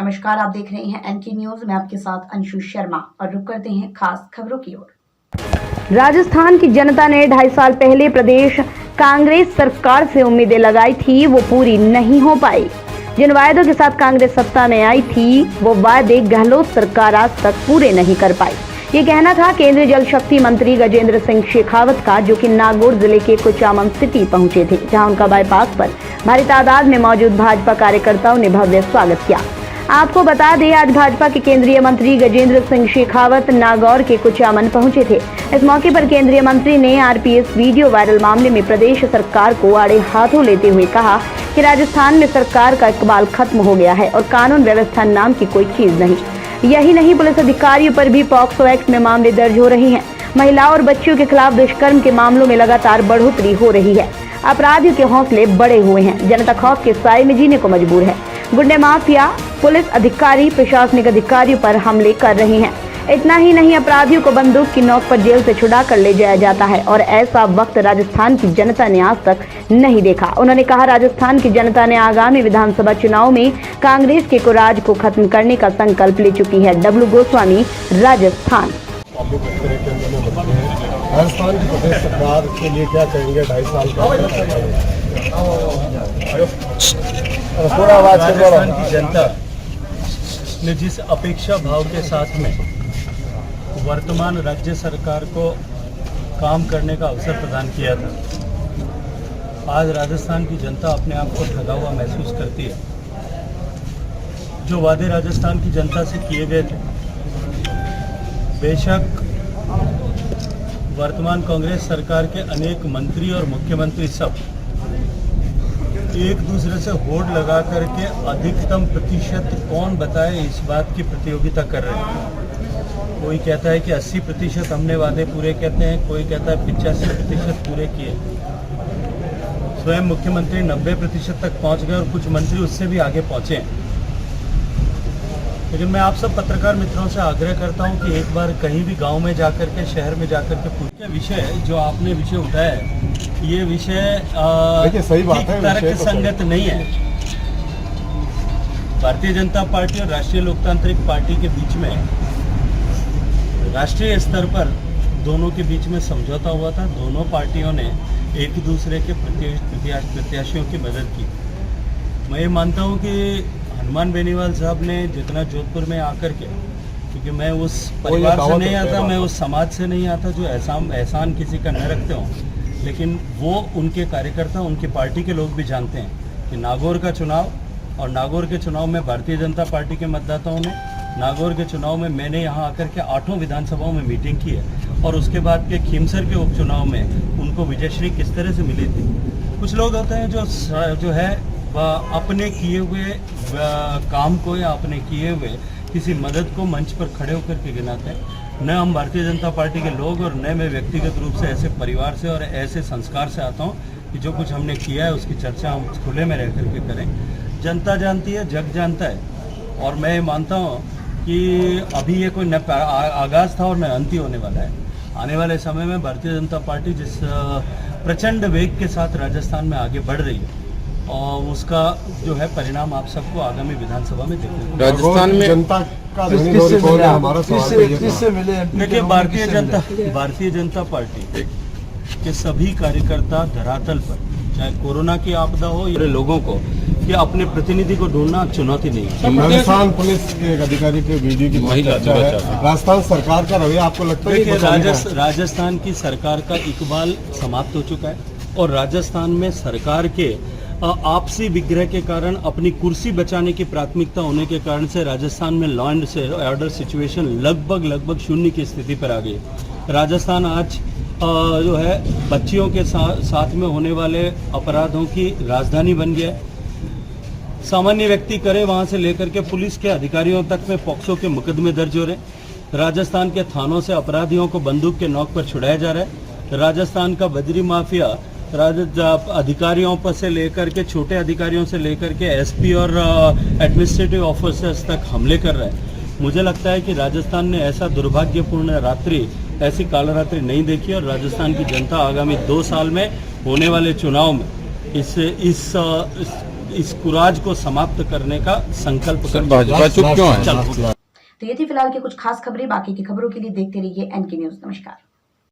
नमस्कार, आप देख रहे हैं एनके न्यूज। मैं आपके साथ अंशु शर्मा और रुक करते हैं खास खबरों की ओर। राजस्थान की जनता ने 2.5 साल पहले प्रदेश कांग्रेस सरकार से उम्मीदें लगाई थी, वो पूरी नहीं हो पाई। जिन वायदों के साथ कांग्रेस सत्ता में आई थी, वो वादे गहलोत सरकार आज तक पूरे नहीं कर पाई। ये कहना था केंद्रीय जल शक्ति मंत्री गजेंद्र सिंह शेखावत का, जो कि नागौर जिले के कुचामन सिटी पहुंचे थे, जहां उनका बाईपास पर भारी तादाद में मौजूद भाजपा कार्यकर्ताओं ने भव्य स्वागत किया। आपको बता दें, आज भाजपा के केंद्रीय मंत्री गजेंद्र सिंह शेखावत नागौर के कुचामन पहुंचे थे। इस मौके पर केंद्रीय मंत्री ने आरपीएस वीडियो वायरल मामले में प्रदेश सरकार को आड़े हाथों लेते हुए कहा कि राजस्थान में सरकार का इकबाल खत्म हो गया है और कानून व्यवस्था नाम की कोई चीज नहीं। यही नहीं, पुलिस अधिकारियों पर भी पॉक्सो एक्ट में मामले दर्ज हो रहे हैं। महिलाओं और बच्चियों के खिलाफ दुष्कर्म के मामलों में लगातार बढ़ोतरी हो रही है। अपराधियों के हौसले बढ़े हुए हैं। जनता खौफ के साए में जीने को मजबूर है। गुंडे माफिया, पुलिस अधिकारी, प्रशासनिक अधिकारियों पर हमले कर रहे हैं। इतना ही नहीं, अपराधियों को बंदूक की नोक पर जेल से छुड़ा कर ले जाया जाता है और ऐसा वक्त राजस्थान की जनता ने आज तक नहीं देखा। उन्होंने कहा, राजस्थान की जनता ने आगामी विधानसभा चुनाव में कांग्रेस के कुराज को खत्म करने का संकल्प ले चुकी है। डब्लू गोस्वामी, राजस्थान। राजस्थान की प्रदेश सरकार के लिए क्या कहेंगे? 2.5 साल राजस्थान की जनता ने जिस अपेक्षा भाव के साथ में वर्तमान राज्य सरकार को काम करने का अवसर प्रदान किया था, आज राजस्थान की जनता अपने आप को ठगा हुआ महसूस करती है। जो वादे राजस्थान की जनता से किए गए थे, बेशक वर्तमान कांग्रेस सरकार के अनेक मंत्री और मुख्यमंत्री सब एक दूसरे से होड़ लगा करके अधिकतम प्रतिशत कौन बताए इस बात की प्रतियोगिता कर रहे हैं। कोई कहता है कि 80% हमने वादे पूरे कहते हैं, कोई कहता है 85% पूरे किए। स्वयं मुख्यमंत्री 90% तक पहुंच गए और कुछ मंत्री उससे भी आगे पहुंचे हैं। लेकिन मैं आप सब पत्रकार मित्रों से आग्रह करता हूं कि एक बार कहीं भी गांव में जाकर के, शहर में जाकर के पूछे विषय जो आपने विषय उठाया है, ये विषय सही बात है, तर्क संगत नहीं है। भारतीय जनता पार्टी और राष्ट्रीय लोकतांत्रिक पार्टी के बीच में राष्ट्रीय स्तर पर दोनों के बीच में समझौता हुआ था। दोनों पार्टियों ने एक दूसरे के प्रत्याशियों की मदद की। मैं ये मानता हूँ कि हनुमान बेनीवाल साहब ने जितना जोधपुर में आकर के, क्योंकि मैं उस परिवार से नहीं आता, मैं उस समाज से नहीं आता जो एहसान किसी का न रखते हों, लेकिन वो उनके कार्यकर्ता, उनकी पार्टी के लोग भी जानते हैं कि नागौर का चुनाव और नागौर के चुनाव में भारतीय जनता पार्टी के मतदाताओं ने, नागौर के चुनाव में मैंने यहाँ आकर के 8 विधानसभाओं में मीटिंग की है और उसके बाद के खीमसर के उपचुनाव में उनको विजयश्री किस तरह से मिली थी। कुछ लोग होते हैं जो है अपने किए हुए काम को या अपने किए हुए किसी मदद को मंच पर खड़े होकर के गिनाते हैं। न हम भारतीय जनता पार्टी के लोग और न मैं व्यक्तिगत रूप से ऐसे परिवार से और ऐसे संस्कार से आता हूँ कि जो कुछ हमने किया है उसकी चर्चा हम खुले में रह करके करें। जनता जानती है, जग जानता है और मैं मानता हूँ कि अभी ये कोई न आगाज़ था और न अंत ही होने वाला है। आने वाले समय में भारतीय जनता पार्टी जिस प्रचंड वेग के साथ राजस्थान में आगे बढ़ रही है और उसका जो है परिणाम आप सबको आगामी विधानसभा में देखने। राजस्थान में जनता का किससे मिले? देखिए, भारतीय जनता पार्टी के सभी कार्यकर्ता धरातल पर, चाहे कोरोना की आपदा हो या लोगों को, कि अपने प्रतिनिधि को ढूंढना चुनौती नहीं है। राजस्थान पुलिस के अधिकारी के वीडियो की चर्चा है। राजस्थान सरकार का रवैया आपको लगता है? देखिए, राजस्थान की सरकार का इकबाल समाप्त हो चुका है और राजस्थान में सरकार के आपसी विग्रह के कारण, अपनी कुर्सी बचाने की प्राथमिकता होने के कारण से राजस्थान में लॉ एंड ऑर्डर सिचुएशन लगभग शून्य की स्थिति पर आ गई। राजस्थान आज जो है बच्चियों के साथ में होने वाले अपराधों की राजधानी बन गया। सामान्य व्यक्ति करे वहां से लेकर के पुलिस के अधिकारियों तक में पॉक्सो के मुकदमे दर्ज हो रहे। राजस्थान के थानों से अपराधियों को बंदूक के नोक पर छुड़ाया जा रहा है। राजस्थान का बजरी माफिया अधिकारियों पर से लेकर के, छोटे अधिकारियों से लेकर के एसपी और एडमिनिस्ट्रेटिव ऑफिसर्स तक हमले कर रहा है। मुझे लगता है कि राजस्थान ने ऐसा दुर्भाग्यपूर्ण रात्रि, ऐसी काल रात्रि नहीं देखी और राजस्थान की जनता आगामी 2 साल में होने वाले चुनाव में इस कुराज को समाप्त करने का संकल्प सर कर भाजपा चुप क्यों है? चलो। तो ये थी फिलहाल की कुछ खास खबरें। बाकी की खबरों के लिए देखते रहिए एनके न्यूज। नमस्कार।